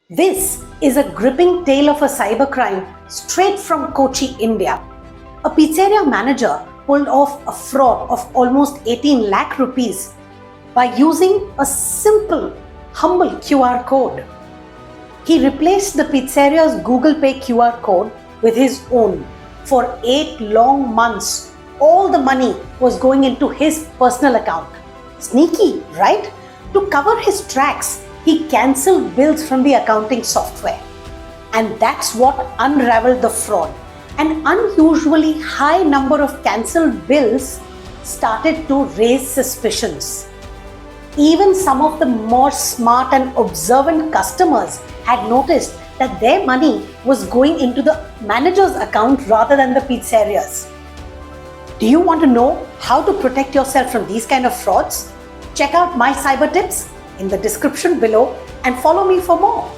This is a gripping tale of a cybercrime straight from Kochi, India. A pizzeria manager pulled off a fraud of almost 18 lakh rupees by using a simple, humble QR code. He replaced the pizzeria's Google Pay QR code with his own. For 8 long months, all the money was going into his personal account. Sneaky, right? To cover his tracks, he cancelled bills from the accounting software. And that's what unraveled the fraud. An unusually high number of cancelled bills started to raise suspicions. Even some of the more smart and observant customers had noticed that their money was going into the manager's account rather than the pizzeria's. Do you want to know how to protect yourself from these kind of frauds? Check out my cyber tips in the description below and follow me for more.